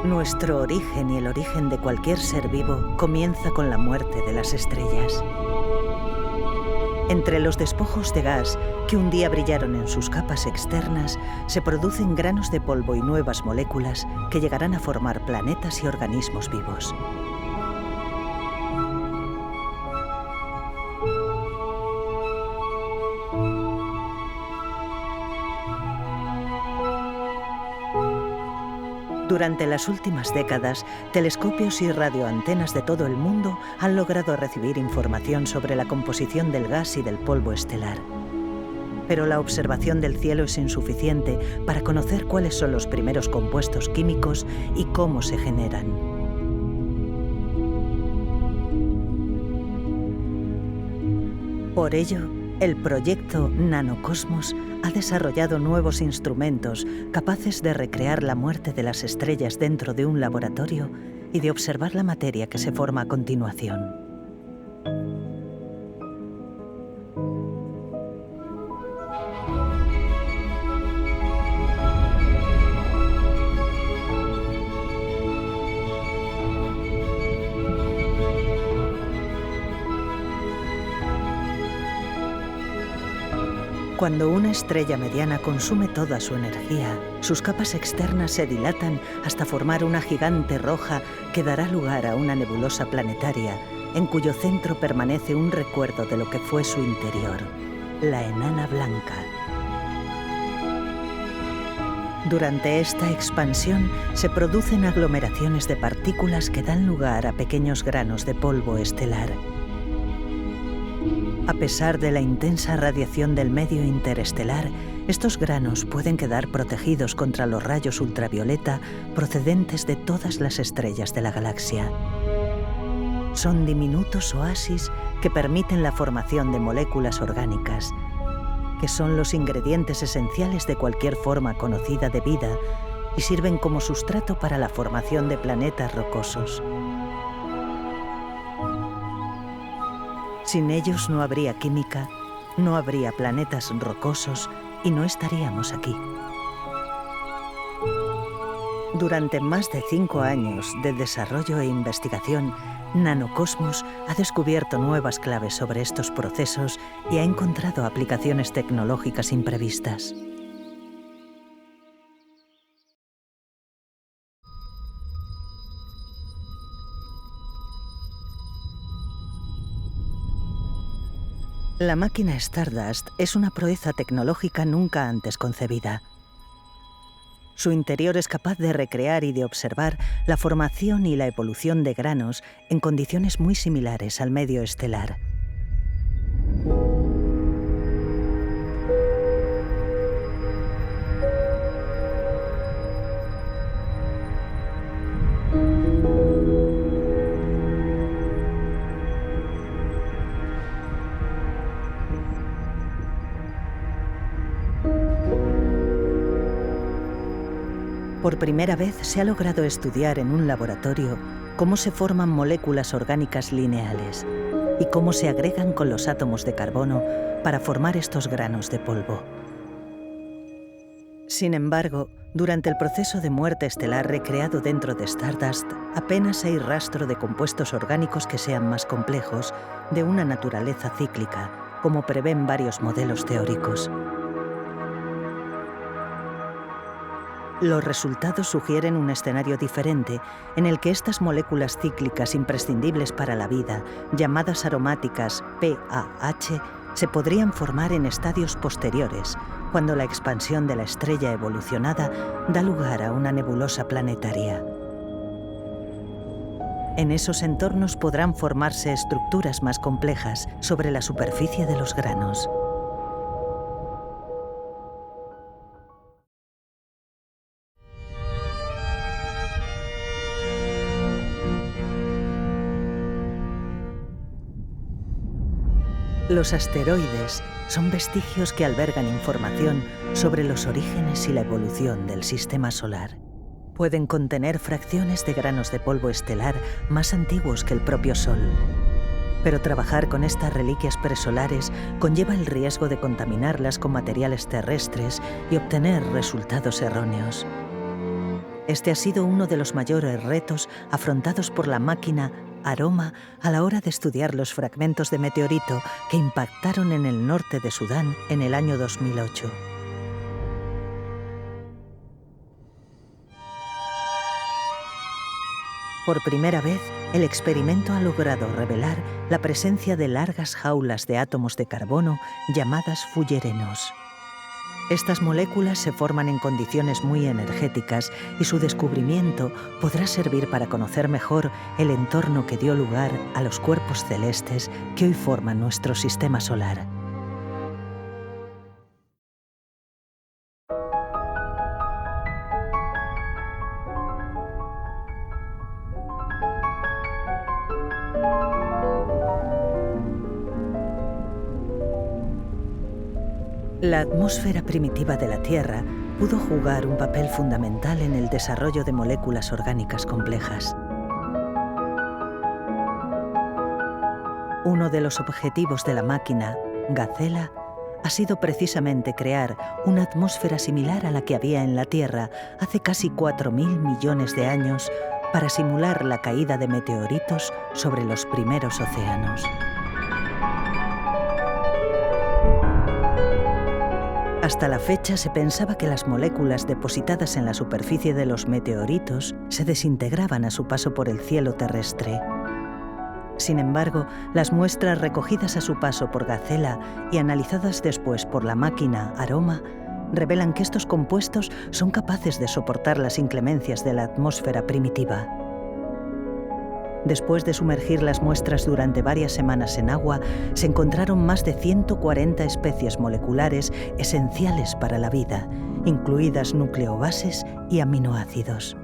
Nuestro origen y el origen de cualquier ser vivo comienza con la muerte de las estrellas. Entre los despojos de gas que un día brillaron en sus capas externas, se producen granos de polvo y nuevas moléculas que llegarán a formar planetas y organismos vivos. Durante las últimas décadas, telescopios y radioantenas de todo el mundo han logrado recibir información sobre la composición del gas y del polvo estelar. Pero la observación del cielo es insuficiente para conocer cuáles son los primeros compuestos químicos y cómo se generan. Por ello, el proyecto Nanocosmos ha desarrollado nuevos instrumentos capaces de recrear la muerte de las estrellas dentro de un laboratorio y de observar la materia que se forma a continuación. Cuando una estrella mediana consume toda su energía, sus capas externas se dilatan hasta formar una gigante roja que dará lugar a una nebulosa planetaria, en cuyo centro permanece un recuerdo de lo que fue su interior, la enana blanca. Durante esta expansión se producen aglomeraciones de partículas que dan lugar a pequeños granos de polvo estelar. A pesar de la intensa radiación del medio interestelar, estos granos pueden quedar protegidos contra los rayos ultravioleta procedentes de todas las estrellas de la galaxia. Son diminutos oasis que permiten la formación de moléculas orgánicas, que son los ingredientes esenciales de cualquier forma conocida de vida y sirven como sustrato para la formación de planetas rocosos. Sin ellos no habría química, no habría planetas rocosos y no estaríamos aquí. Durante más de 5 años de desarrollo e investigación, Nanocosmos ha descubierto nuevas claves sobre estos procesos y ha encontrado aplicaciones tecnológicas imprevistas. La máquina Stardust es una proeza tecnológica nunca antes concebida. Su interior es capaz de recrear y de observar la formación y la evolución de granos en condiciones muy similares al medio estelar. Por primera vez se ha logrado estudiar en un laboratorio cómo se forman moléculas orgánicas lineales y cómo se agregan con los átomos de carbono para formar estos granos de polvo. Sin embargo, durante el proceso de muerte estelar recreado dentro de Stardust, apenas hay rastro de compuestos orgánicos que sean más complejos, de una naturaleza cíclica, como prevén varios modelos teóricos. Los resultados sugieren un escenario diferente en el que estas moléculas cíclicas imprescindibles para la vida, llamadas aromáticas PAH, se podrían formar en estadios posteriores, cuando la expansión de la estrella evolucionada da lugar a una nebulosa planetaria. En esos entornos podrán formarse estructuras más complejas sobre la superficie de los granos. Los asteroides son vestigios que albergan información sobre los orígenes y la evolución del sistema solar. Pueden contener fracciones de granos de polvo estelar más antiguos que el propio Sol. Pero trabajar con estas reliquias presolares conlleva el riesgo de contaminarlas con materiales terrestres y obtener resultados erróneos. Este ha sido uno de los mayores retos afrontados por la máquina Aroma a la hora de estudiar los fragmentos de meteorito que impactaron en el norte de Sudán en el año 2008. Por primera vez, el experimento ha logrado revelar la presencia de largas jaulas de átomos de carbono llamadas fullerenos. Estas moléculas se forman en condiciones muy energéticas y su descubrimiento podrá servir para conocer mejor el entorno que dio lugar a los cuerpos celestes que hoy forman nuestro sistema solar. La atmósfera primitiva de la Tierra pudo jugar un papel fundamental en el desarrollo de moléculas orgánicas complejas. Uno de los objetivos de la máquina, Gazela, ha sido precisamente crear una atmósfera similar a la que había en la Tierra hace casi 4.000 millones de años para simular la caída de meteoritos sobre los primeros océanos. Hasta la fecha se pensaba que las moléculas depositadas en la superficie de los meteoritos se desintegraban a su paso por el cielo terrestre. Sin embargo, las muestras recogidas a su paso por Gazela y analizadas después por la máquina Aroma revelan que estos compuestos son capaces de soportar las inclemencias de la atmósfera primitiva. Después de sumergir las muestras durante varias semanas en agua, se encontraron más de 140 especies moleculares esenciales para la vida, incluidas nucleobases y aminoácidos.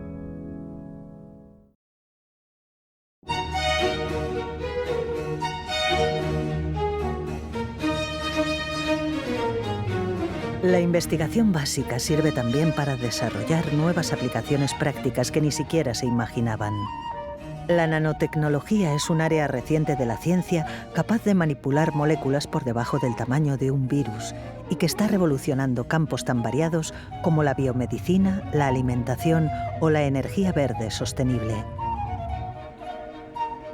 La investigación básica sirve también para desarrollar nuevas aplicaciones prácticas que ni siquiera se imaginaban. La nanotecnología es un área reciente de la ciencia capaz de manipular moléculas por debajo del tamaño de un virus y que está revolucionando campos tan variados como la biomedicina, la alimentación o la energía verde sostenible.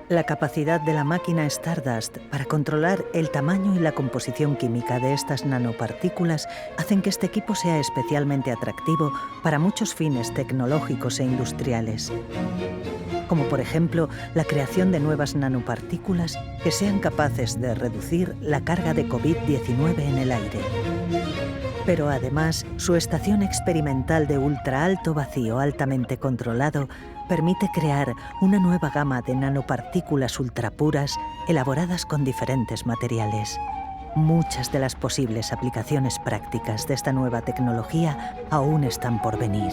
La capacidad de la máquina Stardust para controlar el tamaño y la composición química de estas nanopartículas hacen que este equipo sea especialmente atractivo para muchos fines tecnológicos e industriales, como por ejemplo la creación de nuevas nanopartículas que sean capaces de reducir la carga de COVID-19 en el aire. Pero además, su estación experimental de ultra alto vacío altamente controlado permite crear una nueva gama de nanopartículas ultrapuras elaboradas con diferentes materiales. Muchas de las posibles aplicaciones prácticas de esta nueva tecnología aún están por venir.